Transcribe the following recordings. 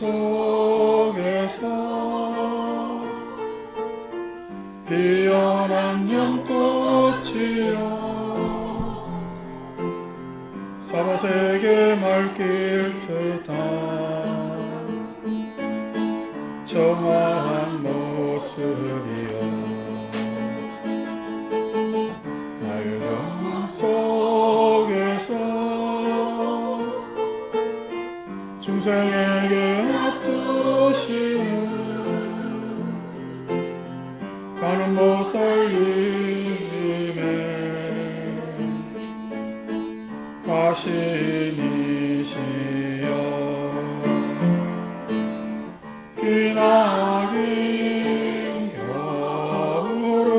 속에서 피어난 연꽃이여 사바세계 말길 듯한 청아한 모습이여 맑은 속에서 중생에게 놔두시는 가는 보살님의 화신이시여 기나긴 겨울을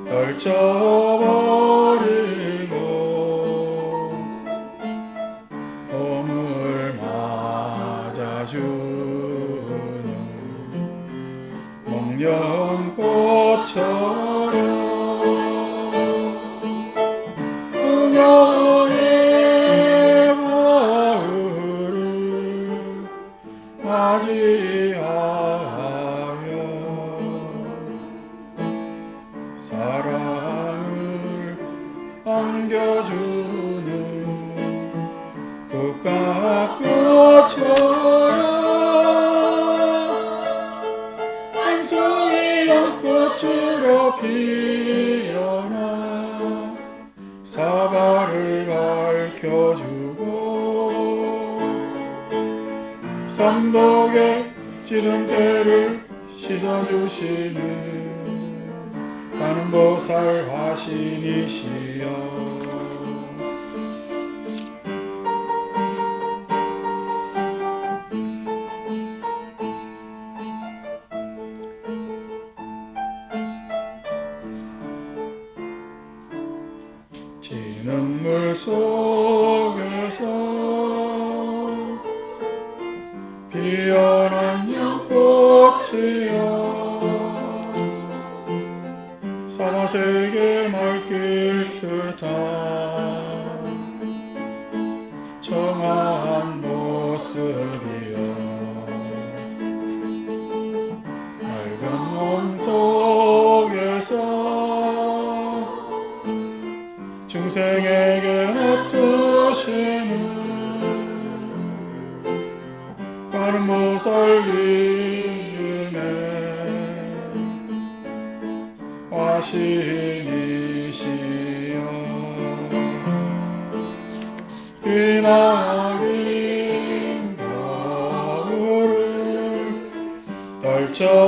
떨쳐버리고 봄을 맞아주는 목련꽃처럼 그녀의 가을을 맞이하여 사랑을 안겨주는 국가꽃처럼 한 송이 연꽃으로 피어나 사발을 밝혀주고 삼독의 찌든 때를 씻어주시는 가는 보살 화신이시여 지는 물 속에서 피어난 연꽃이여 사바세계 말길 듯한 청아한 모습이여 맑은 몸 속에서 중생에게 놔두시는 가는 보살님의 화신이시여 기나긴 겨울을 떨쳐버리고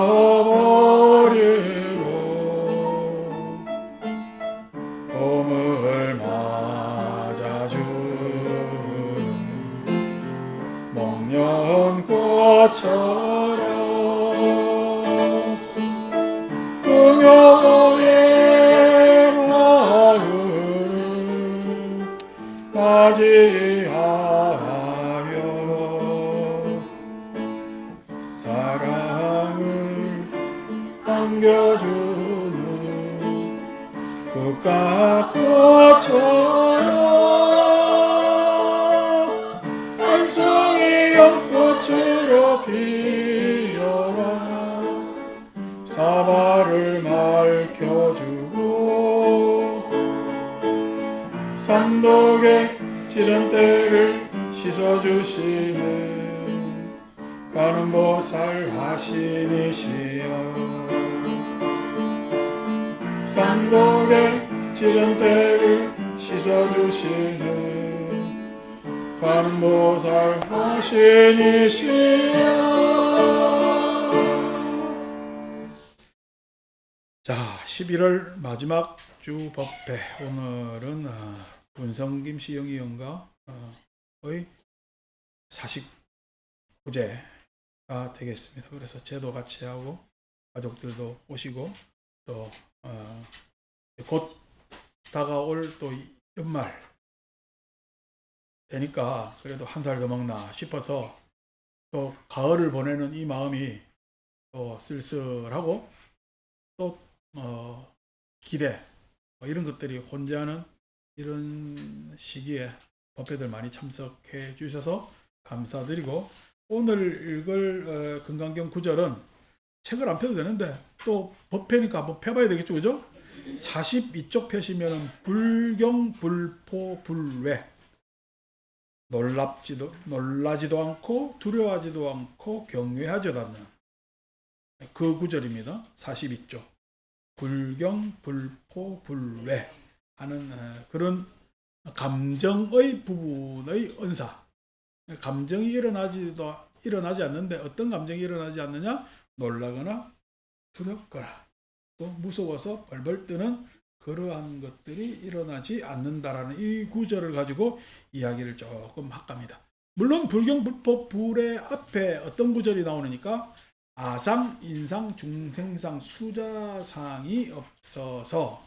봄을 맞아주는 목련꽃처럼 그녀의 가을을 맞이하여 사랑을 안겨주는 국가꽃처럼 한 송이 연꽃으로 피어나 사발을 밝혀주고 삼독의 찌든 때를 씻어주시는 가는 보살 화신이시여 삼독의 찌든 때를 씻어주시는 가는 보살 화신이시여. 자, 11월 마지막 주 법회 오늘은 군성김씨 영의원가의 사식 부제가 되겠습니다. 그래서 제도 같이 하고 가족들도 오시고 또 곧 다가올 또 연말 되니까 그래도 한 살 더 먹나 싶어서 또 가을을 보내는 이 마음이 또 쓸쓸하고 또 기대 이런 것들이 혼재하는 이런 시기에 법회들 많이 참석해 주셔서 감사드리고 오늘 읽을 금강경 구절은 책을 안 펴도 되는데 또 법회니까 한번 펴봐야 되겠죠, 그죠? 42쪽 펴시면 불경, 불포, 불외. 놀라지도 않고 두려워하지도 않고 경외하지도 않는 그 구절입니다. 42쪽. 불경, 불포, 불외 하는 그런 감정의 부분의 은사. 감정이 일어나지 않는데 어떤 감정이 일어나지 않느냐? 놀라거나 두렵거나 또 무서워서 벌벌 뜨는 그러한 것들이 일어나지 않는다라는 이 구절을 가지고 이야기를 조금 할겁니다. 물론 불경, 불포, 불의 앞에 어떤 구절이 나오니까 아상, 인상, 중생상, 수자상이 없어서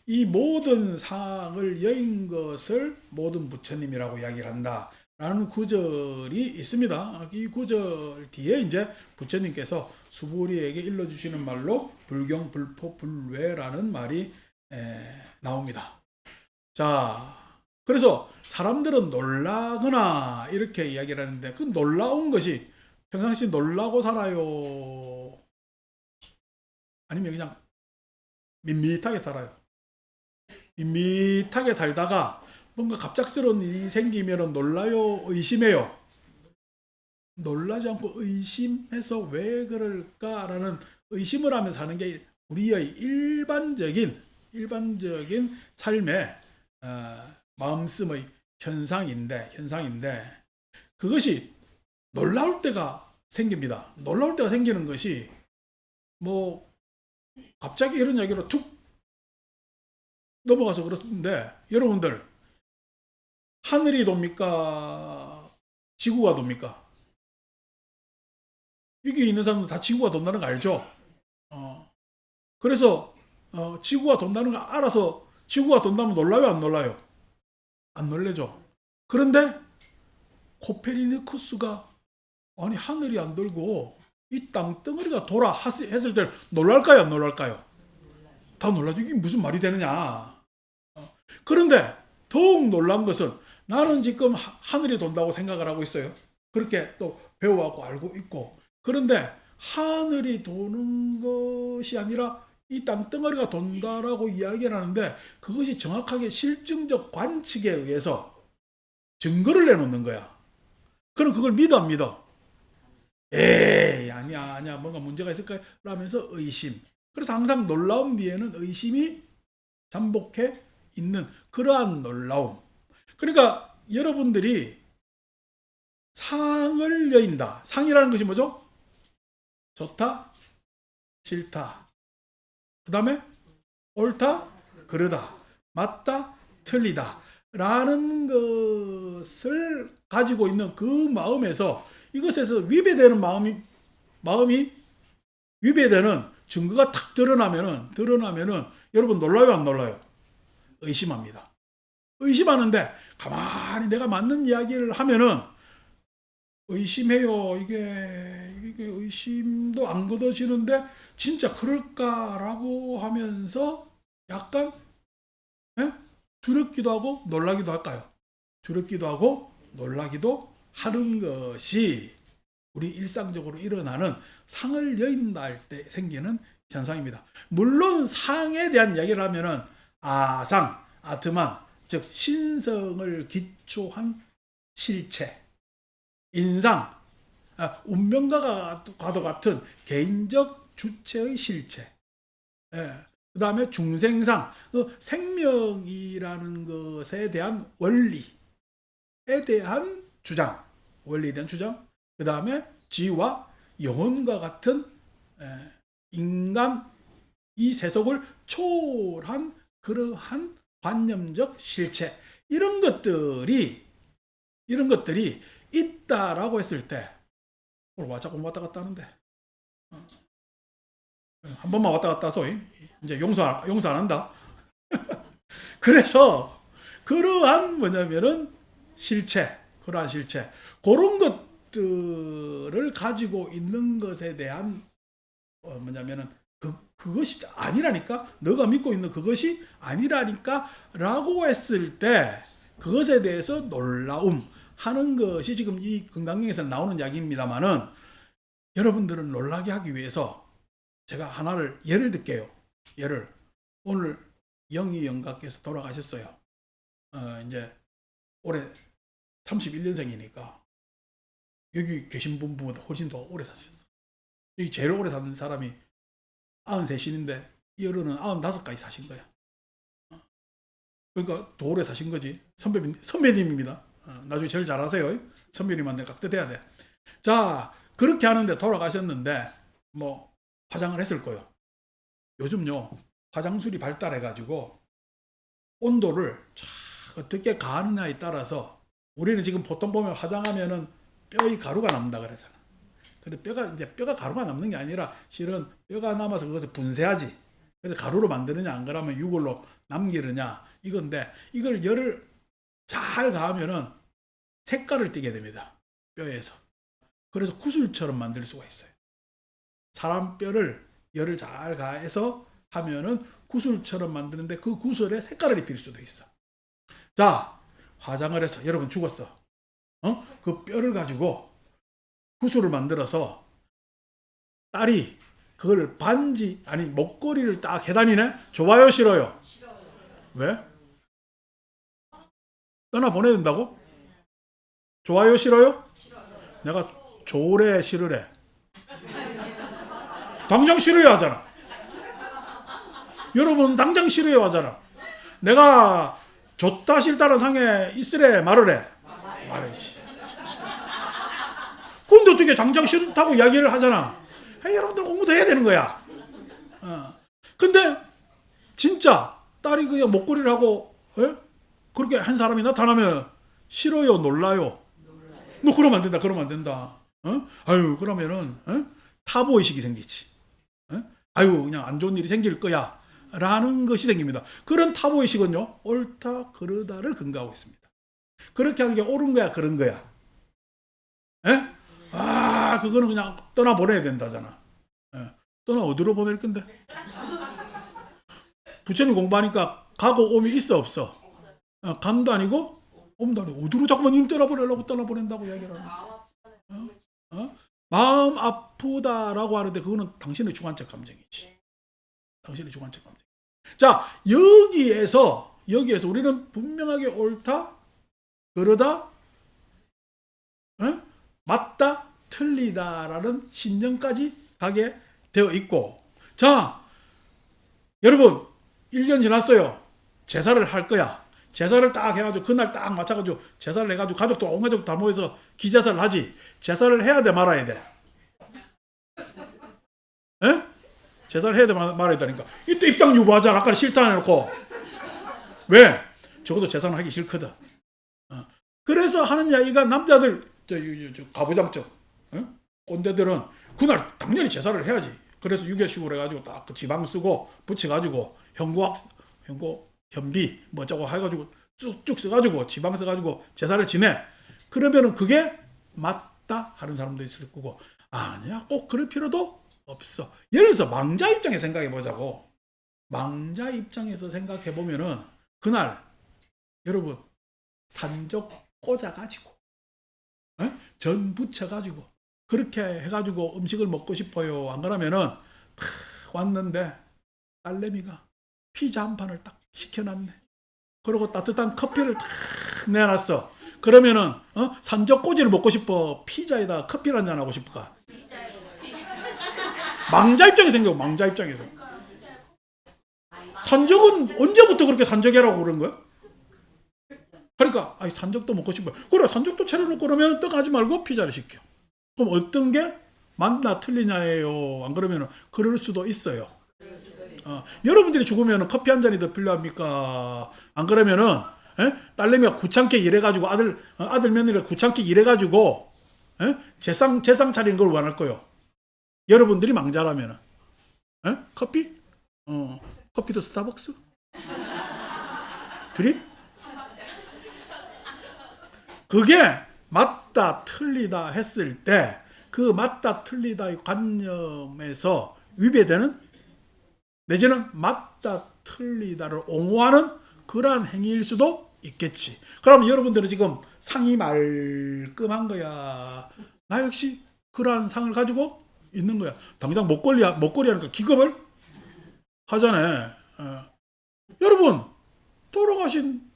이 모든 상을 여인 것을 모든 부처님이라고 이야기를 한다 라는 구절이 있습니다. 이 구절 뒤에 이제 부처님께서 수보리에게 일러주시는 말로 불경, 불포, 불외라는 말이 나옵니다. 자, 그래서 사람들은 놀라거나 이렇게 이야기를 하는데 그 놀라운 것이 평상시 놀라고 살아요? 아니면 그냥 밋밋하게 살아요? 밋밋하게 살다가 뭔가 갑작스러운 일이 생기면 놀라요? 의심해요? 놀라지 않고 의심해서 왜 그럴까라는 의심을 하며 사는 게 우리의 일반적인 삶의 마음씀의 현상인데 그것이 놀라울 때가 생깁니다. 놀라울 때가 생기는 것이 뭐 갑자기 이런 이야기로 툭 넘어가서 그렇는데 여러분들 하늘이 돕니까? 지구가 돕니까? 여기 있는 사람들 다 지구가 돈다는 거 알죠? 그래서 지구가 돈다는 거 알아서 지구가 돈다면 놀라요? 안 놀라요? 안 놀래죠? 그런데 코페르니쿠스가 아니 하늘이 안 돌고 이 땅덩어리가 돌아 했을 때 놀랄까요? 안 놀랄까요? 다 놀라죠. 이게 무슨 말이 되느냐? 그런데 더욱 놀란 것은 나는 지금 하늘이 돈다고 생각을 하고 있어요. 그렇게 또 배워하고 알고 있고. 그런데 하늘이 도는 것이 아니라 이 땅덩어리가 돈다라고 이야기를 하는데 그것이 정확하게 실증적 관측에 의해서 증거를 내놓는 거야. 그럼 그걸 믿어 안 믿어? 에이 아니야 뭔가 문제가 있을까? 라면서 의심. 그래서 항상 놀라움 뒤에는 의심이 잠복해 있는 그러한 놀라움. 그러니까 여러분들이 상을 여인다. 상이라는 것이 뭐죠? 좋다, 싫다. 그 다음에 옳다, 그르다, 맞다, 틀리다 라는 것을 가지고 있는 그 마음에서 이것에서 위배되는 마음이 위배되는 증거가 탁 드러나면은 여러분 놀라요 안 놀라요? 의심합니다. 의심하는데 가만히 내가 맞는 이야기를 하면은 의심해요. 이게 의심도 안 걷어지는데 진짜 그럴까라고 하면서 약간 두렵기도 하고 놀라기도 할까요? 두렵기도 하고 놀라기도 하는 것이 우리 일상적으로 일어나는 상을 여인다 할 때 생기는 현상입니다. 물론 상에 대한 이야기를 하면은 아상, 아트만, 즉 신성을 기초한 실체, 인상, 운명과도 같은 개인적 주체의 실체, 그 다음에 중생상, 생명이라는 것에 대한 원리에 대한 주장, 원리에 대한 주장, 그 다음에 지와 영혼과 같은 인간 이 세속을 초월한 그러한 관념적 실체, 이런 것들이 있다라고 했을 때 오늘 자꾸 왔다 갔다 하는데 한 번만 왔다 갔다 해서 이제 용서 안 한다. 그래서 그러한 뭐냐면은 그러한 실체 그런 것들을 가지고 있는 것에 대한 뭐냐면은 그것이 아니라니까, 너가 믿고 있는 그것이 아니라니까 라고 했을 때 그것에 대해서 놀라움, 하는 것이 지금 이 건강경에서 나오는 이야기입니다만은, 여러분들은 놀라게 하기 위해서 제가 하나를 예를 들게요. 오늘 영희 영가께서 돌아가셨어요. 이제 올해 31년생이니까 여기 계신 분보다 훨씬 더 오래 사셨어. 여기 제일 오래 사는 사람이 93인데 이 어른은 95까지 사신 거야. 그러니까 더 오래 사신 거지. 선배님입니다. 나중에 제일 잘하세요. 선배님한테 깍듯해야 돼. 자, 그렇게 하는데 돌아가셨는데 뭐 화장을 했을 거예요. 요즘요 화장술이 발달해가지고 온도를 어떻게 가느냐에 따라서, 우리는 지금 보통 보면 화장하면은 뼈의 가루가 남는다 그러잖아. 근데 뼈가 가루가 남는 게 아니라 실은 뼈가 남아서 그것을 분쇄하지. 그래서 가루로 만드느냐 안 그러면 유골로 남기느냐 이건데, 이걸 열을 잘 가하면은 색깔을 띠게 됩니다. 뼈에서. 그래서 구슬처럼 만들 수가 있어요. 사람 뼈를 열을 잘 가해서 하면은 구슬처럼 만드는데 그 구슬에 색깔을 입힐 수도 있어. 자, 화장을 해서 여러분 죽었어. 그 뼈를 가지고 구슬을 만들어서 딸이 그걸 반지 아니 목걸이를 딱 해다니네. 좋아요 싫어요? 왜? 떠나 보내야 된다고? 좋아요 싫어요? 내가 좋으래 싫으래? 당장 싫어야 하잖아. 여러분 당장 싫어야 하잖아. 내가 좋다 싫다는 상에 있으래 말으래? 말해야지. 근데 어떻게 당장 싫다고 이야기를 하잖아. 여러분들 공부도 해야 되는 거야. 근데 진짜 딸이 그냥 목걸이를 하고 그렇게 한 사람이 나타나면 싫어요 놀라요? 너 그러면 안 된다 그러면 안 된다. 아유 그러면은 타보의식이 생기지. 아유 그냥 안 좋은 일이 생길 거야 라는 것이 생깁니다. 그런 타보의식은요 옳다 그르다를 근거하고 있습니다. 그렇게 하는 게 옳은 거야 그런 거야? 그거는 그냥 떠나보내야 된다잖아. 떠나 어디로 보낼 건데? 부처님 공부하니까 가고 오미 있어 없어? 감도 아니고 옴도 아니고 어디로 자꾸만 님 떠나보낸다고 이야기를 하는. 마음 아프다라고 하는데 그거는 당신의 주관적 감정이지. 당신의 주관적 감정. 자, 여기에서 우리는 분명하게 옳다 그러다 맞다 틀리다라는 신념까지 가게 되어 있고, 자 여러분 1년 지났어요. 제사를 할 거야. 제사를 딱 해가지고 그날 딱 맞춰가지고 제사를 해가지고 가족들 온 가족 다 모여서 기제사를 하지. 제사를 해야 돼 말아야 돼? 제사를 해야 돼 말아야 되니까 이때 입장 유보하잖아. 아까 싫다 해놓고. 왜? 적어도 제사는 하기 싫거든. 그래서 하는 이야기가 남자들 가부장적 꼰대들은 그날 당연히 제사를 해야지. 그래서 유교식으로 해가지고 딱 그 지방 쓰고 붙여가지고 현비 뭐자고 해가지고 쭉쭉 써가지고 지방 써가지고 제사를 지내. 그러면은 그게 맞다 하는 사람도 있을 거고, 아니야 꼭 그럴 필요도 없어. 예를 들어서 망자 입장에서 생각해 보자고. 망자 입장에서 생각해 보면은 그날 여러분 산적 꽂아가지고 전 붙여가지고 그렇게 해가지고 음식을 먹고 싶어요. 안 그러면은 왔는데 딸내미가 피자 한 판을 딱 시켜놨네. 그리고 따뜻한 커피를 딱 내놨어. 그러면은 산적꼬지를 먹고 싶어? 피자에다 커피를 한잔 하고 싶을까? 망자 입장에서 생겨. 망자 입장에서 산적은 언제부터 그렇게 산적이라고 그런 거야? 그러니까 산적도 먹고 싶어요. 그래 산적도 차려놓고 그러면 떡하지 말고 피자를 시켜. 그럼 어떤 게 맞나 틀리냐예요. 안 그러면 그럴 수도 있어요. 여러분들이 죽으면 커피 한 잔이 더 필요합니까? 안 그러면은 딸내미가 구창게 일해가지고 아들 며느리가 구창게 일해가지고 재상 차리는 걸 원할 거요. 여러분들이 망자라면은 커피? 커피도 스타벅스? 드립? 그게 맞다 틀리다 했을 때 그 맞다 틀리다의 관념에서 위배되는, 내지는 맞다 틀리다를 옹호하는 그러한 행위일 수도 있겠지. 그럼 여러분들은 지금 상이 말끔한 거야. 나 역시 그러한 상을 가지고 있는 거야. 당장 목걸이 하니까 기겁을 하잖아요. 여러분, 돌아가신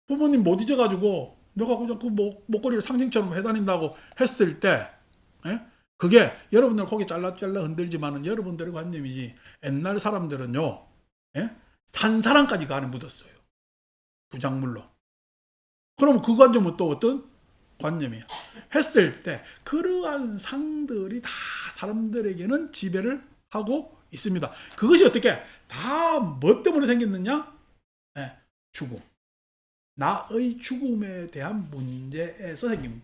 부모님 못 잊어가지고 내가 그냥 그 목걸이를 상징처럼 해다닌다고 했을 때, 예? 그게 여러분들 고개 잘라 흔들지만은 여러분들의 관념이지. 옛날 사람들은요, 예? 산 사람까지 간에 묻었어요. 부작물로. 그럼 그 관점은 또 어떤 관념이야? 했을 때 그러한 상들이 다 사람들에게는 지배를 하고 있습니다. 그것이 어떻게 다 뭐 때문에 생겼느냐? 네, 죽음. 나의 죽음에 대한 문제에서 생긴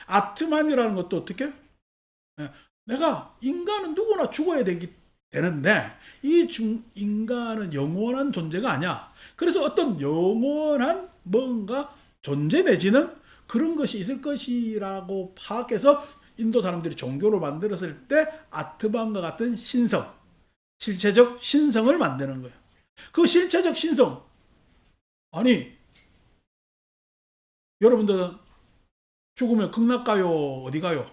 아트만이라는 것도 어떻게? 네, 내가 인간은 누구나 죽어야 되는데 이 인간은 영원한 존재가 아니야. 그래서 어떤 영원한 뭔가 존재 내지는 그런 것이 있을 것이라고 파악해서 인도 사람들이 종교를 만들었을 때 아트만과 같은 신성, 실체적 신성을 만드는 거예요. 그 실체적 신성, 아니 여러분들은 죽으면 극락 가요? 어디 가요?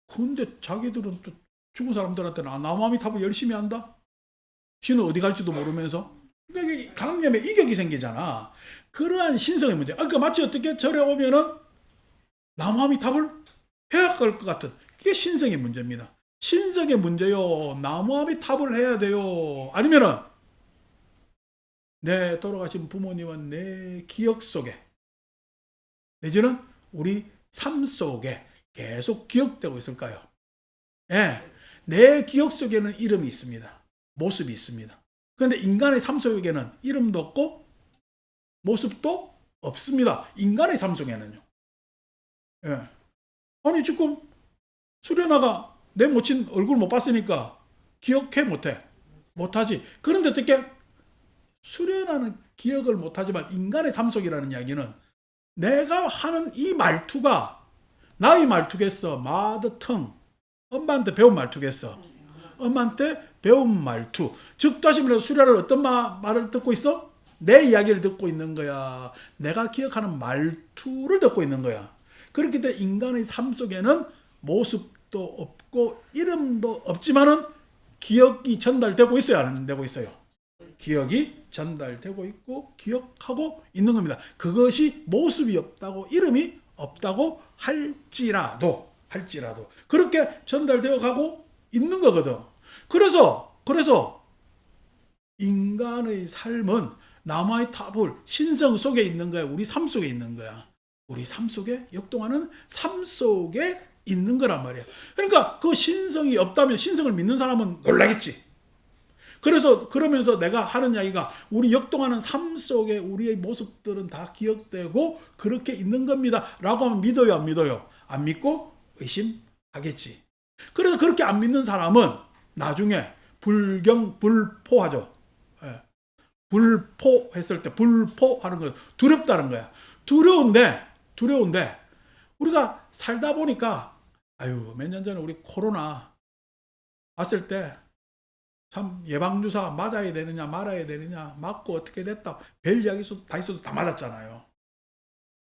근데 자기들은 또 죽은 사람들한테는 나무아미타불 열심히 한다? 지는 어디 갈지도 모르면서. 그러니까 강념에 이격이 생기잖아. 그러한 신성의 문제. 그러니까 마치 어떻게 절에 오면은 나무아미타불 해야 할 것 같은, 그게 신성의 문제입니다. 신성의 문제요. 나무아미타불 해야 돼요. 아니면은 내 돌아가신 부모님은 내 기억 속에 내지는 우리 삶 속에 계속 기억되고 있을까요? 예, 내 기억 속에는 이름이 있습니다. 모습이 있습니다. 그런데 인간의 삶 속에는 이름도 없고 모습도 없습니다. 인간의 삶 속에는요. 예. 아니 지금 수련아가 내 모친 얼굴 못 봤으니까 기억해 못하지. 그런데 어떻게 수련아는 기억을 못하지만 인간의 삶 속이라는 이야기는 내가 하는 이 말투가 나의 말투겠어. 마더텅. 엄마한테 배운 말투겠어. 엄마한테 배운 말투. 즉 다시 말해서 수련을 어떤 말을 듣고 있어? 내 이야기를 듣고 있는 거야. 내가 기억하는 말투를 듣고 있는 거야. 그렇기 때문에 인간의 삶 속에는 모습도 없고 이름도 없지만은 기억이 전달되고 있어요? 안 되고 있어요? 기억이 전달되고 있고 기억하고 있는 겁니다. 그것이 모습이 없다고 이름이 없다고 할지라도 그렇게 전달되어 가고 있는 거거든. 그래서 인간의 삶은 나무아미타불 신성 속에 있는 거야. 우리 삶 속에 있는 거야. 우리 삶 속에 역동하는 삶 속에 있는 거란 말이야. 그러니까 그 신성이 없다면 신성을 믿는 사람은 놀라겠지. 그러면서 내가 하는 이야기가 우리 역동하는 삶 속에 우리의 모습들은 다 기억되고 그렇게 있는 겁니다. 라고 하면 믿어요, 안 믿어요? 안 믿고 의심하겠지. 그래서 그렇게 안 믿는 사람은 나중에 불포하죠. 예. 불포했을 때 불포하는 거 두렵다는 거야. 두려운데 우리가 살다 보니까 몇 년 전에 우리 코로나 왔을 때 참 예방주사 맞아야 되느냐 말아야 되느냐 맞고 어떻게 됐다 별 이야기 다 있어도 다 맞았잖아요.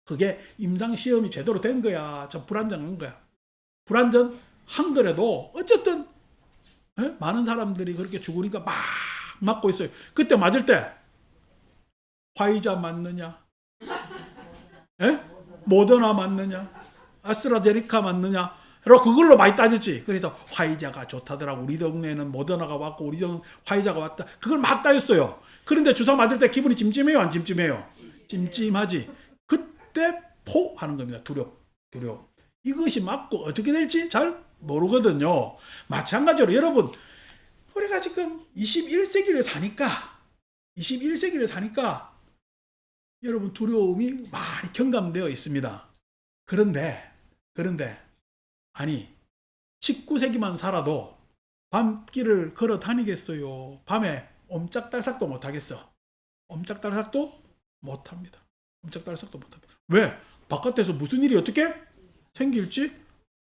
그게 임상시험이 제대로 된 거야? 좀 불안정한 거야? 불안정한 거라도 어쨌든 많은 사람들이 그렇게 죽으니까 막 맞고 있어요. 그때 맞을 때 화이자 맞느냐? 모더나 맞느냐? 아스트라제네카 맞느냐? 그걸로 많이 따졌지. 그래서 화이자가 좋다더라고. 우리 동네에는 모더나가 왔고 우리 동네는 화이자가 왔다. 그걸 막 따졌어요. 그런데 주사 맞을 때 기분이 찜찜해요? 안 찜찜해요? 찜찜하지. 그때 포하는 겁니다. 두려움. 이것이 맞고 어떻게 될지 잘 모르거든요. 마찬가지로 여러분, 우리가 지금 21세기를 사니까 여러분 두려움이 많이 경감되어 있습니다. 그런데 아니 19세기만 살아도 밤길을 걸어 다니겠어요? 밤에 옴짝달싹도 못하겠어? 옴짝달싹도 못합니다. 왜? 바깥에서 무슨 일이 어떻게 생길지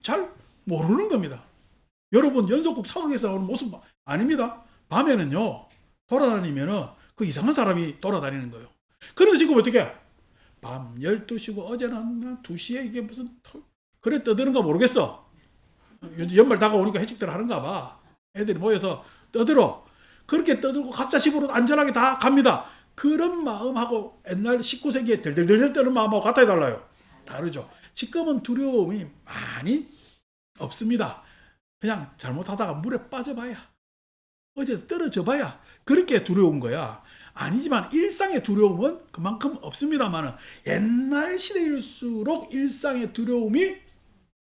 잘 모르는 겁니다. 여러분 연속국 사극에서 나오는 모습 아닙니다. 밤에는요 돌아다니면은 그 이상한 사람이 돌아다니는 거예요. 그런데 지금 어떻게? 밤 12시고 어제는 2시에 이게 무슨 그래 떠드는가 모르겠어. 연말 다가오니까 회식들 하는가 봐. 애들이 모여서 떠들어. 그렇게 떠들고 각자 집으로 안전하게 다 갑니다. 그런 마음하고 옛날 19세기에 덜덜덜 떠는 마음하고 같아 달라요. 다르죠. 지금은 두려움이 많이 없습니다. 그냥 잘못하다가 물에 빠져봐야, 어제서 떨어져 봐야 그렇게 두려운 거야. 아니지만 일상의 두려움은 그만큼 없습니다만 옛날 시대일수록 일상의 두려움이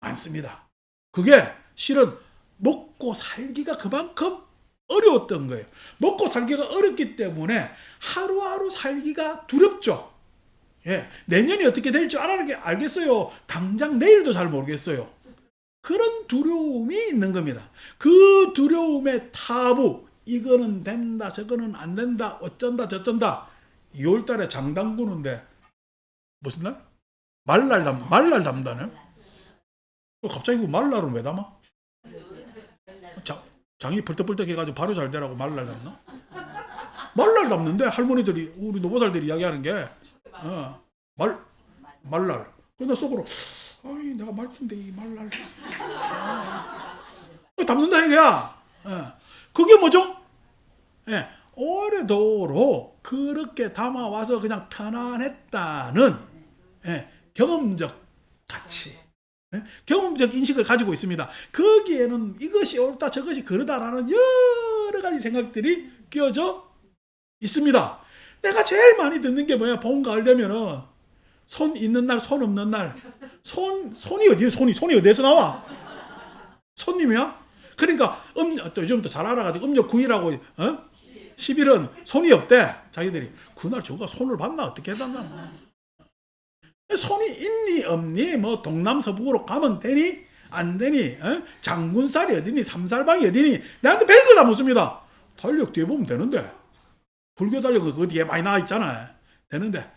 많습니다. 그게 실은 먹고 살기가 그만큼 어려웠던 거예요. 먹고 살기가 어렵기 때문에 하루하루 살기가 두렵죠. 예, 내년이 어떻게 될지 알겠어요. 당장 내일도 잘 모르겠어요. 그런 두려움이 있는 겁니다. 그 두려움의 타부, 이거는 된다, 저거는 안 된다, 어쩐다, 저쩐다. 2월 달에 장 담그는데, 무슨 날? 말날 담다네? 갑자기 그 말날은 왜 담아? 장이 벌떡벌떡 해가지고 바로 잘 되라고 말날 담나? 말날 담는데 할머니들이, 우리 노보살들이 이야기하는 게, 말날. 그러나 속으로, 아이, 내가 말텐데, 이 말날. 담는다, 이거야. 그게 뭐죠? 예, 오래도록 그렇게 담아와서 그냥 편안했다는 경험적 가치, 경험적 인식을 가지고 있습니다. 거기에는 이것이 옳다 저것이 그러다라는 여러 가지 생각들이 끼어져 있습니다. 내가 제일 많이 듣는 게 뭐야? 봄 가을 되면은 손 있는 날, 손 없는 날. 손이 어디에? 손이 어디에서 나와? 손님이야? 그러니까 또 요즘 또 잘 알아가지고 음력 9일하고 10일은 손이 없대. 자기들이 그날 저가 손을 봤나 어떻게 해놨나. 손이 있니 없니 뭐 동남서북으로 가면 되니 안 되니 장군살이 어디니 삼살방이 어디니 내한테 별걸 다 묻습니다. 달력 뒤에 보면 되는데 불교 달력 그 뒤에 많이 나와 있잖아요. 되는데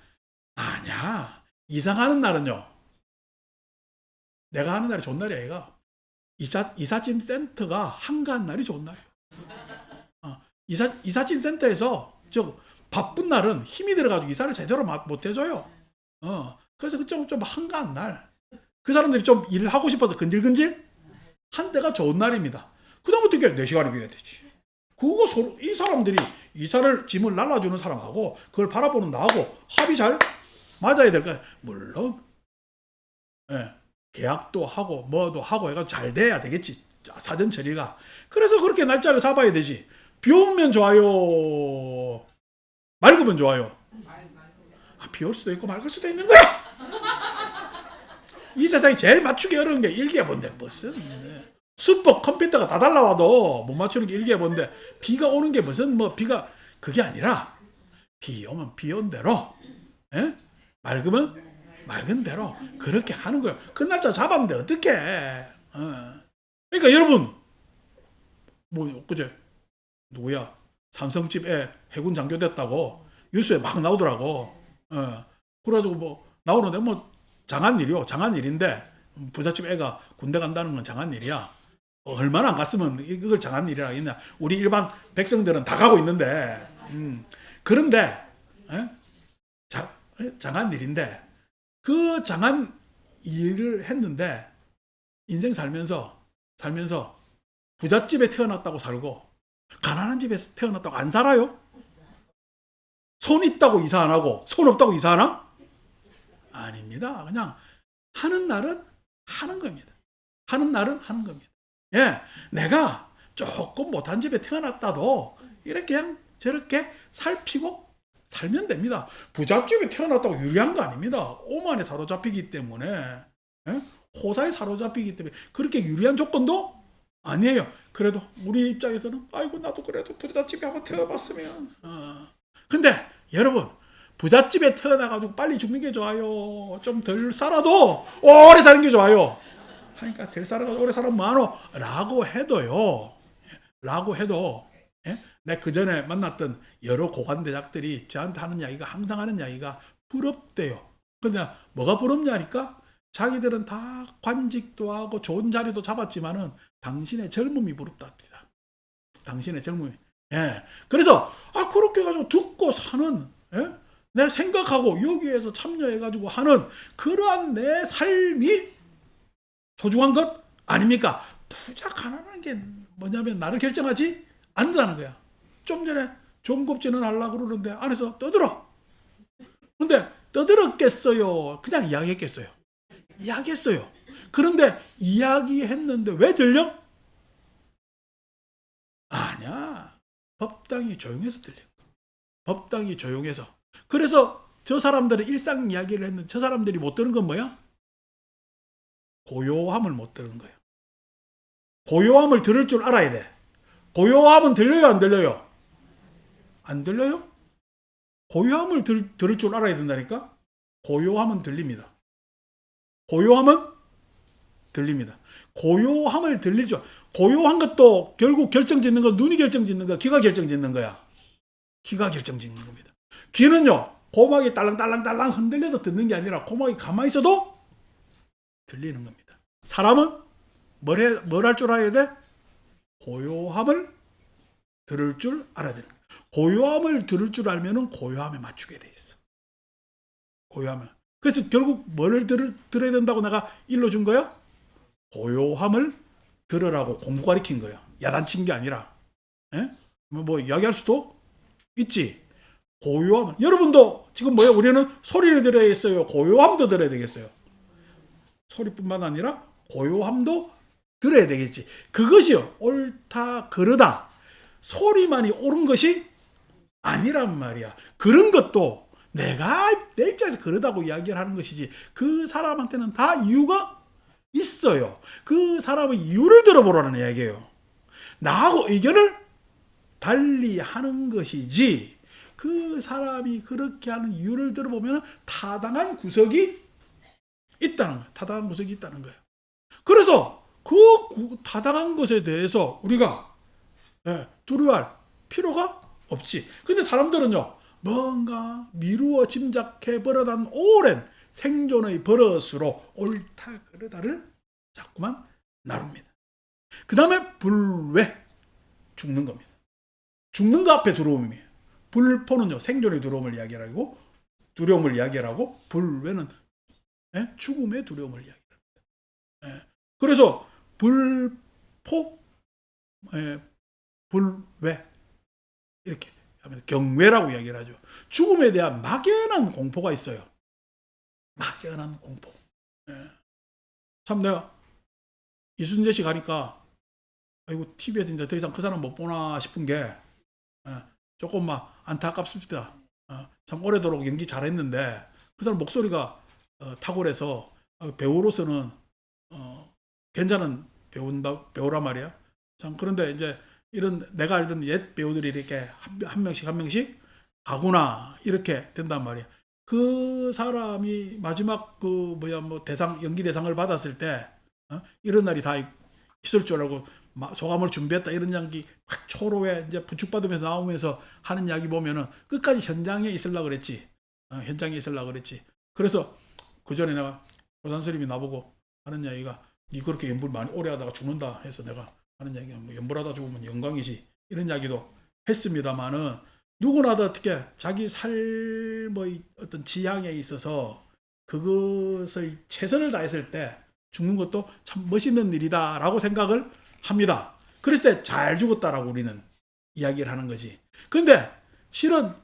아니야. 이상하는 날은요. 내가 하는 날이 좋은 날이야. 얘가 이삿짐 센터가 한가한 날이 좋은 날이에요. 이삿짐 센터에서 저 바쁜 날은 힘이 들어가지고 이사를 제대로 못 해줘요. 그래서 그 좀 한가한 날, 그 사람들이 좀 일을 하고 싶어서 근질근질 한 때가 좋은 날입니다. 그다음부터 이게 4시간이 비어야 되지. 그거 서로 이 사람들이 이사를 짐을 날라주는 사람하고 그걸 바라보는 나하고 합이 잘 맞아야 될 거야. 물론 계약도 하고 뭐도 하고 해가 잘 돼야 되겠지. 사전 처리가. 그래서 그렇게 날짜를 잡아야 되지. 비 오면 좋아요. 맑으면 좋아요. 비 올 수도 있고 맑을 수도 있는 거야. 이 세상에 제일 맞추기 어려운 게 일기예보인데 무슨 슈퍼 컴퓨터가 다 달라와도 못 맞추는 게 일기예보인데 비가 오는 게 무슨 뭐 비가 그게 아니라 비 오면 비 온 대로 맑으면 맑은 대로 그렇게 하는 거예요. 그 날짜 잡았는데 어떡해. 그러니까 여러분 뭐 그제 누구야 삼성집 애 해군 장교 됐다고 뉴스에 막 나오더라고. 그래가지고 뭐 나오는데 뭐 장한 일이요. 장한 일인데 부잣집 애가 군대 간다는 건 장한 일이야. 얼마나 안 갔으면 이걸 장한 일이라 하겠냐. 우리 일반 백성들은 다 가고 있는데 그런데 장한 일인데 그 장한 일을 했는데 인생 살면서 부잣집에 태어났다고 살고 가난한 집에서 태어났다고 안 살아요? 손 있다고 이사 안 하고 손 없다고 이사 하나? 아닙니다. 그냥 하는 날은 하는 겁니다. 하는 날은 하는 겁니다. 예, 내가 조금 못한 집에 태어났다도 이렇게 그냥 저렇게 살피고 살면 됩니다. 부잣집에 태어났다고 유리한 거 아닙니다. 오만에 사로잡히기 때문에 호사에 사로잡히기 때문에 그렇게 유리한 조건도 아니에요. 그래도 우리 입장에서는 아이고 나도 그래도 부잣집에 한번 태어났으면 근데 여러분 부잣집에 태어나가지고 빨리 죽는 게 좋아요? 좀 덜 살아도 오래 사는 게 좋아요? 하니까 덜 살아가지고 오래 살면 뭐하노? 라고 해도 내가 그 전에 만났던 여러 고관대작들이 저한테 하는 이야기가 항상 하는 이야기가 부럽대요. 근데 뭐가 부럽냐니까 자기들은 다 관직도 하고 좋은 자리도 잡았지만은 당신의 젊음이 부럽답니다. 당신의 젊음이. 그래서 그렇게 해가지고 듣고 사는 내 생각하고 여기에서 참여해가지고 하는 그러한 내 삶이 소중한 것 아닙니까? 부자 가난한 게 뭐냐면 나를 결정하지 않는다는 거야. 좀 전에 종급진은 하려고 그러는데 안에서 떠들어. 근데 떠들었겠어요? 그냥 이야기했겠어요? 이야기했어요. 그런데 이야기했는데 왜 들려? 아니야. 법당이 조용해서 들려. 법당이 조용해서. 그래서 저 사람들의 일상 이야기를 했는데 저 사람들이 못 들은 건 뭐야? 고요함을 못 들은 거예요. 고요함을 들을 줄 알아야 돼. 고요함은 들려요, 안 들려요? 안 들려요? 고요함을 들을 줄 알아야 된다니까? 고요함은 들립니다. 고요함은 들립니다. 고요함을 들리죠. 고요한 것도 결국 결정짓는 건 눈이 결정짓는 거야? 귀가 결정짓는 거야? 귀가 결정짓는 겁니다. 귀는요, 고막이 딸랑딸랑딸랑 흔들려서 듣는 게 아니라 고막이 가만히 있어도 들리는 겁니다. 사람은 뭘 할 줄 알아야 돼? 고요함을 들을 줄 알아야 되는 거야. 고요함을 들을 줄 알면은 고요함에 맞추게 돼 있어. 고요함을. 그래서 결국 뭘 들어야 된다고 내가 일러준 거야? 고요함을 들으라고 공부 가르친 거야. 야단친 게 아니라. 예? 뭐 이야기할 수도 있지. 고요함. 여러분도 지금 뭐야? 우리는 소리를 들어야겠어요. 고요함도 들어야 되겠어요. 소리뿐만 아니라 고요함도 들어야 되겠지. 그것이 옳다 그르다 소리만이 옳은 것이 아니란 말이야. 그런 것도 내가 내 입장에서 그러다고 이야기를 하는 것이지 그 사람한테는 다 이유가 있어요. 그 사람의 이유를 들어보라는 이야기예요. 나하고 의견을 달리 하는 것이지 그 사람이 그렇게 하는 이유를 들어보면 타당한 구석이 있다는 거예요. 타당한 구석이 있다는 거예요. 그래서 그 타당한 것에 대해서 우리가 두려워할 필요가 없지. 근데 사람들은요, 뭔가 미루어 짐작해 버려단 오랜 생존의 버릇으로 옳다 그르다를 자꾸만 나눕니다. 그 다음에 불외, 죽는 겁니다. 죽는 거 앞에 두려움이에요. 불포는요, 생존의 두려움을 이야기하고 두려움을 이야기하고 불외는 죽음의 두려움을 이야기합니다. 그래서 불포, 불외 이렇게 하면 경외라고 이야기를 하죠. 죽음에 대한 막연한 공포가 있어요. 막연한 공포. 참 내가 이순재 씨 가니까 아이고 TV에서 이제 더 이상 그 사람 못 보나 싶은 게 조금 막 안타깝습니다. 참 오래도록 연기 잘했는데 그 사람 목소리가 탁월해서 배우로서는 괜찮은 배우란 말이야. 참 그런데 이제 이런 내가 알던 옛 배우들이 이렇게 한 명씩 가구나 이렇게 된단 말이야. 그 사람이 마지막 그 대상 연기 대상을 받았을 때 이런 날이 다 있을 줄 알고 소감을 준비했다 이런 이야기 확 초로에 이제 부축받으면서 나오면서 하는 이야기 보면은 끝까지 현장에 있으려고 그랬지. 현장에 있으려고 그랬지. 그래서 그 전에 내가 조산 스님이 나보고 하는 이야기가 니 그렇게 연불 많이 오래 하다가 죽는다 해서 내가 하는 이야기가 뭐 연불하다 죽으면 영광이지 이런 이야기도 했습니다만은 누구나도 어떻게 자기 삶의 어떤 지향에 있어서 그것의 최선을 다했을 때 죽는 것도 참 멋있는 일이다라고 생각을 합니다. 그랬을 때 잘 죽었다라고 우리는 이야기를 하는 거지. 근데 실은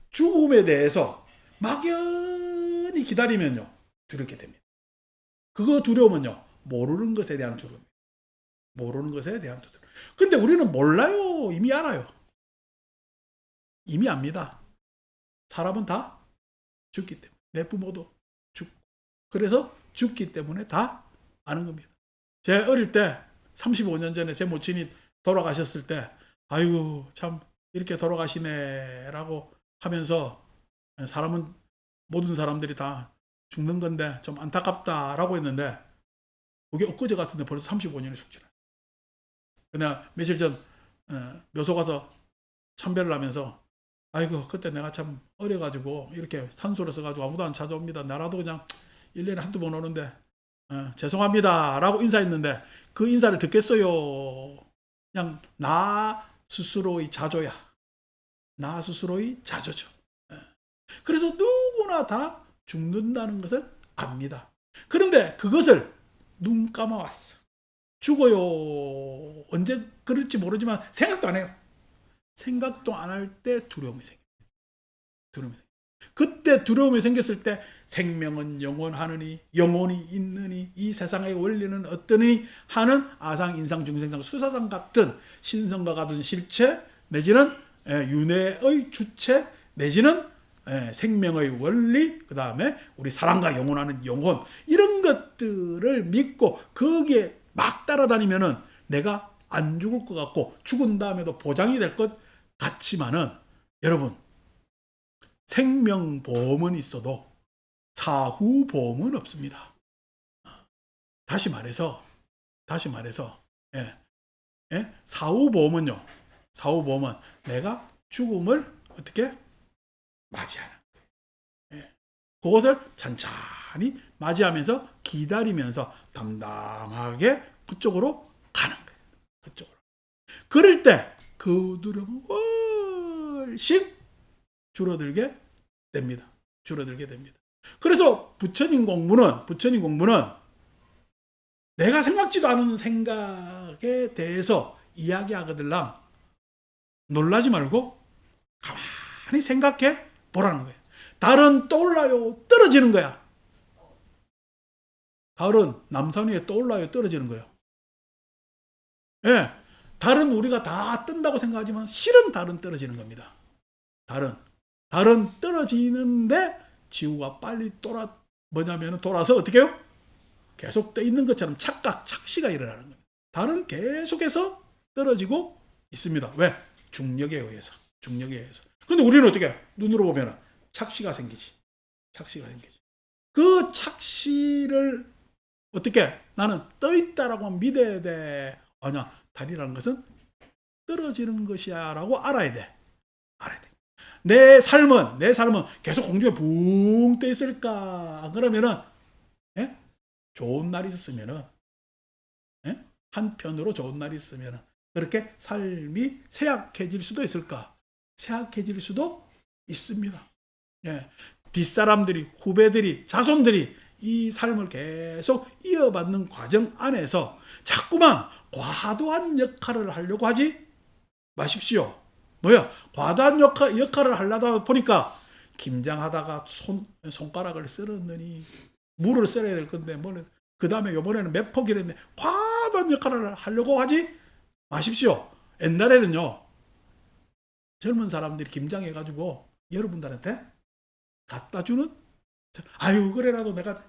죽음에 대해서 막연히 기다리면요 두렵게 됩니다. 그거 두려움은요 모르는 것에 대한 두려움. 모르는 것에 대한 두려움. 근데 우리는 몰라요. 이미 알아요. 이미 압니다. 사람은 다 죽기 때문에. 내 부모도 죽고. 그래서 죽기 때문에 다 아는 겁니다. 제 어릴 때 35년 전에 제 모친이 돌아가셨을 때 아이고 참 이렇게 돌아가시네 라고 하면서 사람은 모든 사람들이 다 죽는 건데 좀 안타깝다라고 했는데 그게 엊그제 같은데 벌써 35년이 쑥 지났어요. 그냥 며칠 전 묘소 가서 참배를 하면서 아이고 그때 내가 참 어려가지고 이렇게 산소를 써가지고 아무도 안 찾아옵니다. 나라도 그냥 1년에 한두 번 오는데 죄송합니다 라고 인사했는데 그 인사를 듣겠어요. 그냥 나 스스로의 자조야. 나 스스로의 자조죠. 그래서 누구나 다 죽는다는 것을 압니다. 그런데 그것을 눈 감아왔어. 죽어요. 언제 그럴지 모르지만 생각도 안 해요. 생각도 안 할 때 두려움이 생겨요. 두려움이 생겨요. 그때 두려움이 생겼을 때 생명은 영원하느니 영혼이 있느니 이 세상의 원리는 어떠니 하는 아상, 인상, 중생상, 수사상 같은 신성과 같은 실체 내지는 윤회의 주체 내지는 생명의 원리, 그 다음에 우리 사랑과 영원하는 영혼, 이런 것들을 믿고 거기에 막 따라다니면은 내가 안 죽을 것 같고 죽은 다음에도 보장이 될 것 같지만은, 여러분, 생명보험은 있어도 사후보험은 없습니다. 다시 말해서 사후보험은요, 사후보험은 내가 죽음을 어떻게 맞이하는 거예요. 그것을 찬찬히 맞이하면서 기다리면서 담담하게 그쪽으로 가는 거예요. 그쪽으로. 그럴 때 그 두려움은 훨씬 줄어들게 됩니다. 줄어들게 됩니다. 그래서 부처님 공부는 내가 생각지도 않은 생각에 대해서 이야기하거들랑 놀라지 말고 가만히 생각해 보라는 거예요. 달은 떠올라요, 떨어지는 거야. 달은 남산 위에 떠올라요, 떨어지는 거예요. 예, 달은 우리가 다 뜬다고 생각하지만 실은 달은 떨어지는 겁니다. 달은 떨어지는데 지구가 빨리 돌아서 어떻게 해요? 계속 떠 있는 것처럼 착시가 일어나는 거예요. 달은 계속해서 떨어지고 있습니다. 왜? 중력에 의해서. 근데 우리는 어떻게 해요? 눈으로 보면 착시가 생기지. 그 착시를 어떻게 나는 떠 있다라고 믿어야 돼. 아니야, 달이라는 것은 떨어지는 것이야 라고 알아야 돼. 내 삶은 계속 공중에 붕 떠 있을까? 그러면은 좋은 날이 있었으면은 한편으로 좋은 날이 있으면은 그렇게 삶이 쇠약해질 수도 있을까? 쇠약해질 수도 있습니다. 뒷사람들이, 후배들이, 자손들이 이 삶을 계속 이어받는 과정 안에서 자꾸만 과도한 역할을 하려고 하지 마십시오. 과도한 역할을 하려다 보니까 김장하다가 손가락을 썰었느니 물을 썰어야 될 건데 그 다음에 이번에는 몇 포기를 했네. 과도한 역할을 하려고 하지 마십시오. 옛날에는요, 젊은 사람들이 김장해가지고 여러분들한테 갖다 주는, 아유 그래라도 내가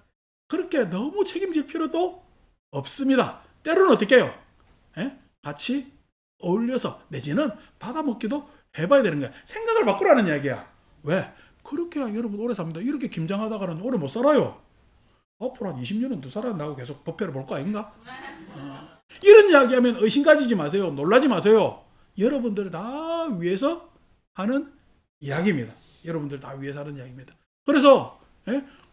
그렇게 너무 책임질 필요도 없습니다. 때로는 어떻게 해요? 같이 어울려서 내지는 받아먹기도 해봐야 되는 거야. 생각을 바꾸라는 이야기야. 왜? 그렇게 여러분 오래 삽니다. 이렇게 김장하다가는 오래 못 살아요. 앞으로 한 20년은 더 살아난다고 계속 법회를 볼 거 아닌가? 이런 이야기하면 의심 가지지 마세요. 놀라지 마세요. 여러분들 다 위해서 하는 이야기입니다. 그래서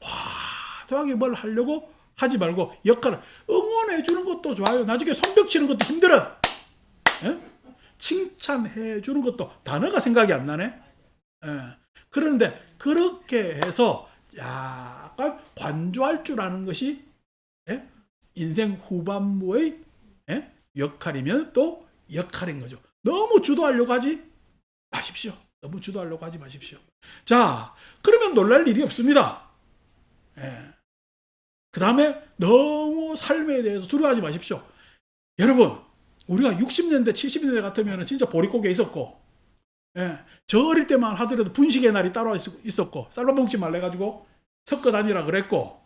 과도하게 뭘 하려고 하지 말고 역할을 응원해 주는 것도 좋아요. 나중에 손뼉 치는 것도 힘들어. 칭찬해 주는 것도 단어가 생각이 안 나네. 그런데 그렇게 해서 약간 관조할 줄 아는 것이 인생 후반부의 역할이면 또 역할인 거죠. 너무 주도하려고 하지 마십시오. 자, 그러면 놀랄 일이 없습니다. 그 다음에 너무 삶에 대해서 두려워하지 마십시오. 여러분, 우리가 60년대, 70년대 같으면 진짜 보릿고개 있었고, 저 어릴 때만 하더라도 분식의 날이 따로 있었고, 쌀밥 먹지 말래 가지고 섞어 다니라 그랬고,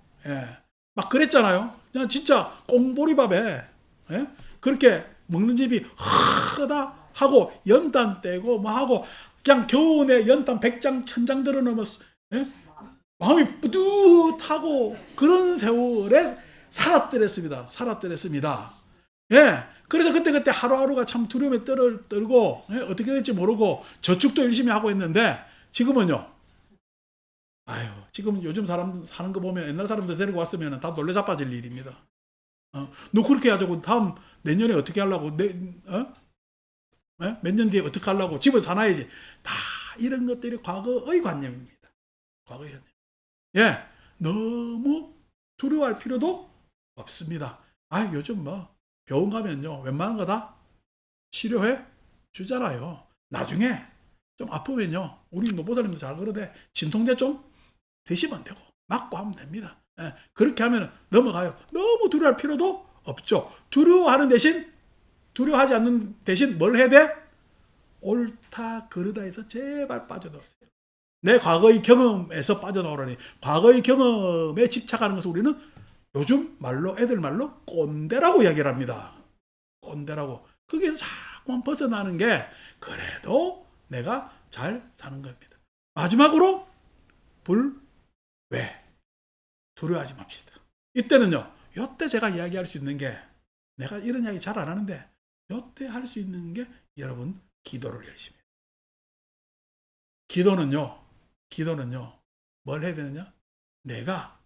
막 그랬잖아요. 그냥 진짜 꽁보리밥에 그렇게 먹는 집이 허다 하고 연탄 떼고 뭐 하고 그냥 겨우내 연탄 100장 1000장 들어놓으면 마음이 뿌듯하고 그런 세월에 살았더랬습니다. 그래서 그때 하루하루가 참 두려움에 떨고 어떻게 될지 모르고 저축도 열심히 하고 있는데 지금은요. 지금 요즘 사람 사는 거 보면 옛날 사람들 데리고 왔으면 다 놀래 자빠질 일입니다. 너 그렇게 하자고 다음 내년에 어떻게 하려고 몇 년 뒤에 어떻게 하려고 집을 사놔야지. 다 이런 것들이 과거의 관념입니다. 과거의 현재. 예, 너무 두려워할 필요도 없습니다. 요즘 뭐 병원 가면요 웬만한 거 다 치료해 주잖아요. 나중에 좀 아프면요 우리 노보살님도 잘 그러대 진통제 좀 드시면 되고 맞고 하면 됩니다. 예, 그렇게 하면 넘어가요. 너무 두려워할 필요도 없죠. 두려워하지 않는 대신 뭘 해야 돼? 옳다 그르다 해서 제발 빠져나오세요. 내 과거의 경험에서 빠져나오라니. 과거의 경험에 집착하는 것을 우리는 요즘 말로 애들 말로 꼰대라고 이야기를 합니다. 꼰대라고. 거기에서 자꾸만 벗어나는 게 그래도 내가 잘 사는 겁니다. 마지막으로 불외. 두려워하지 맙시다. 이때는요. 이때 제가 이야기할 수 있는 게 내가 이런 이야기 잘 안 하는데 이때 할 수 있는 게 여러분 기도를 열심히 해요. 기도는요. 뭘 해야 되느냐? 내가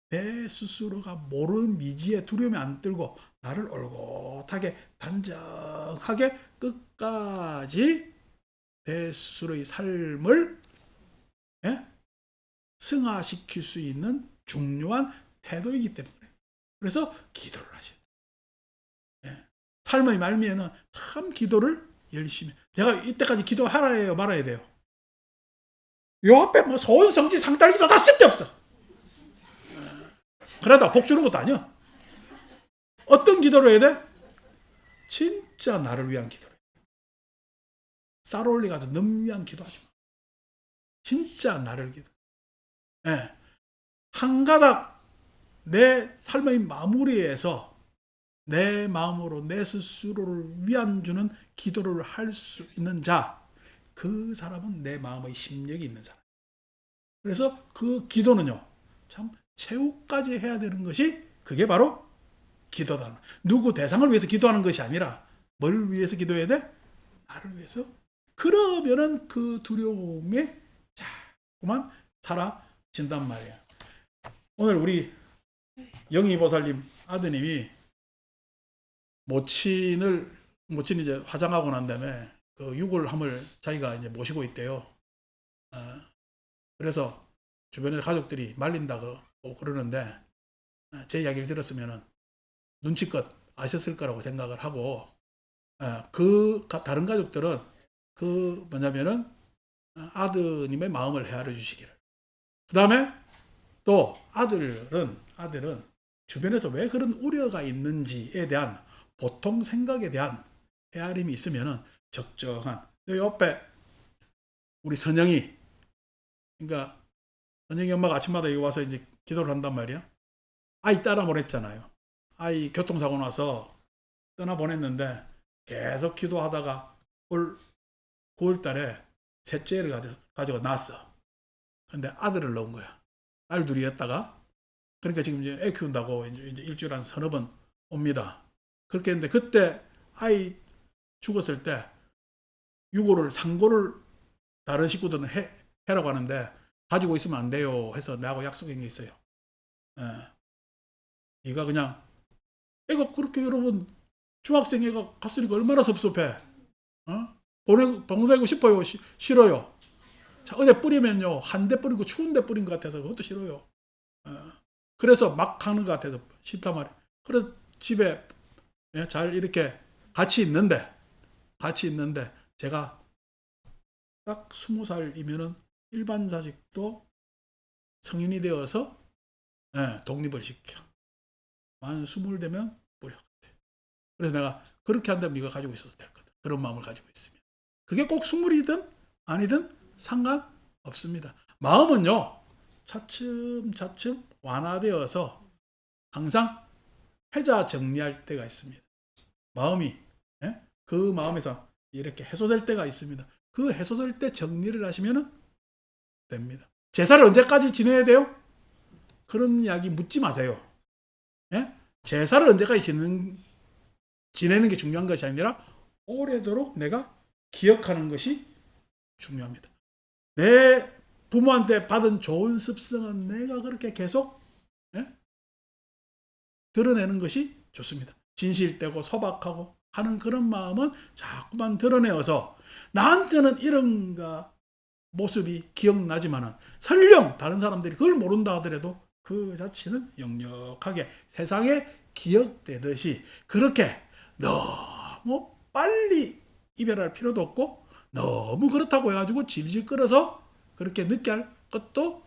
내 스스로가 모르는 미지의 두려움에 안 들고 나를 올곧하게 단정하게 끝까지 내 스스로의 삶을 승화시킬 수 있는 중요한 태도이기 때문에 그래서 기도를 하신다. 삶의 말미에는 참 기도를 열심히. 제가 이때까지 기도하라 해요, 말아야 돼요? 요 앞에 뭐 소원성지 상달기도 다 쓸데없어. 그러다 복 주는 것도 아니야. 어떤 기도를 해야 돼? 진짜 나를 위한 기도를 해야 돼. 쌀 올리가지고 넌 위한 기도하지 마. 진짜 나를 기도. 한 가닥 내 삶의 마무리에서 내 마음으로 내 스스로를 위안 주는 기도를 할 수 있는 자, 그 사람은 내 마음의 심력이 있는 사람. 그래서 그 기도는요, 참 최후까지 해야 되는 것이 그게 바로 기도다. 누구 대상을 위해서 기도하는 것이 아니라 뭘 위해서 기도해야 돼? 나를 위해서. 그러면은 그 두려움에 자꾸만 사라진단 말이에요. 오늘 우리 영희보살님 아드님이 모친이 이제 화장하고 난 다음에 그 유골함을 자기가 이제 모시고 있대요. 그래서 주변의 가족들이 말린다고 그러는데 제 이야기를 들었으면은 눈치껏 아셨을 거라고 생각을 하고 다른 가족들은 그 뭐냐면은 아드님의 마음을 헤아려 주시기를. 그 다음에 또 아들은 주변에서 왜 그런 우려가 있는지에 대한 보통 생각에 대한 헤아림이 있으면은 적정한. 옆에 우리 선영이, 그러니까 선영이 엄마가 아침마다 여기 와서 이제 기도를 한단 말이야. 아이 따라 보냈잖아요. 아이 교통사고 나서 떠나 보냈는데 계속 기도하다가 올 9월 달에 셋째를 가지고 낳았어. 근데 아들을 낳은 거야. 딸 둘이었다가. 그러니까 지금 이제 애 키운다고 이제 일주일에 한 서너 번 옵니다. 그렇게 했는데 그때 아이 죽었을 때 상고를 다른 식구들은 해라고 하는데 가지고 있으면 안 돼요 해서 나하고 약속한 게 있어요. 네가 그냥 애가 그렇게 여러분 중학생 애가 갔으니까 얼마나 섭섭해. 보내고 싶어요? 싫어요? 자, 어디 뿌리면요 한 대 뿌리고 추운 데 뿌린 것 같아서 그것도 싫어요. 그래서 막 하는 것 같아서 싫단 말이에요. 그래서 집에 잘 이렇게 같이 있는데 제가 딱 20살이면은 일반 자식도 성인이 되어서 독립을 시켜. 만 20 되면 뿌려. 그래서 내가 그렇게 한다면 네가 가지고 있어도 될 거다. 그런 마음을 가지고 있으면. 그게 꼭 20이든 아니든 상관없습니다. 마음은요 차츰차츰 완화되어서 항상 회자 정리할 때가 있습니다. 마음이 그 마음에서 이렇게 해소될 때가 있습니다. 그 해소될 때 정리를 하시면 됩니다. 제사를 언제까지 지내야 돼요? 그런 이야기 묻지 마세요. 제사를 언제까지 지내는 게 중요한 것이 아니라 오래도록 내가 기억하는 것이 중요합니다. 내 부모한테 받은 좋은 습성은 내가 그렇게 계속 드러내는 것이 좋습니다. 진실되고 소박하고 하는 그런 마음은 자꾸만 드러내어서 나한테는 이런가 모습이 기억나지만은 설령 다른 사람들이 그걸 모른다 하더라도 그 자체는 역력하게 세상에 기억되듯이 그렇게 너무 빨리 이별할 필요도 없고 너무 그렇다고 해가지고 질질 끌어서 그렇게 늦게 할 것도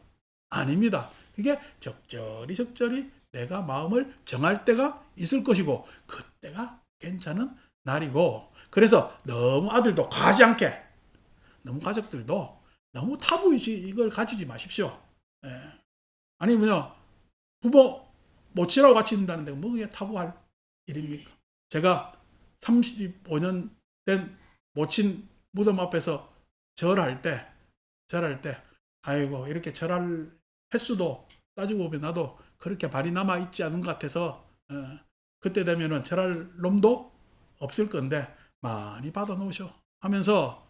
아닙니다. 그게 적절히 내가 마음을 정할 때가 있을 것이고 그때가 괜찮은 날이고 그래서 너무 아들도 과하지 않게 너무 가족들도 너무 타부의식을 가지지 마십시오. 예. 아니 부모 모치라고 같이 있는다는데 뭐 그게 타부할 일입니까? 제가 35년 된 모친 무덤 앞에서 절할 때 아이고 이렇게 절할 횟수도 따지고 보면 나도 그렇게 발이 남아 있지 않은 것 같아서 그때 되면은 절할 놈도 없을 건데 많이 받아 놓으셔 하면서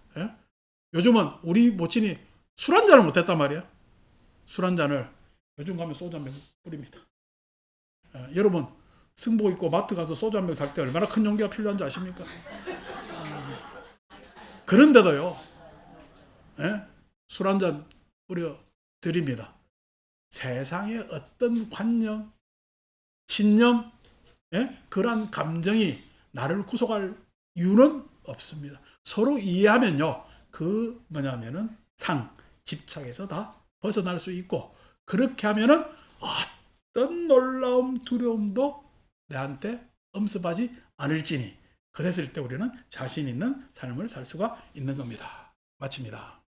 요즘은 우리 모친이 술 한 잔을 못했단 말이에요. 술 한 잔을 요즘 가면 소주 한 병 뿌립니다. 여러분 승복 입고 마트 가서 소주 한 병 살 때 얼마나 큰 용기가 필요한지 아십니까? 그런데도요 술 한 잔 뿌려 드립니다. 세상에 어떤 관념, 신념, 그러한 감정이 나를 구속할 이유는 없습니다. 서로 이해하면요 그 뭐냐면은 집착에서 다 벗어날 수 있고 그렇게 하면은 어떤 놀라움 두려움도 내한테 엄습하지 않을지니 그랬을 때 우리는 자신 있는 삶을 살 수가 있는 겁니다. 마칩니다.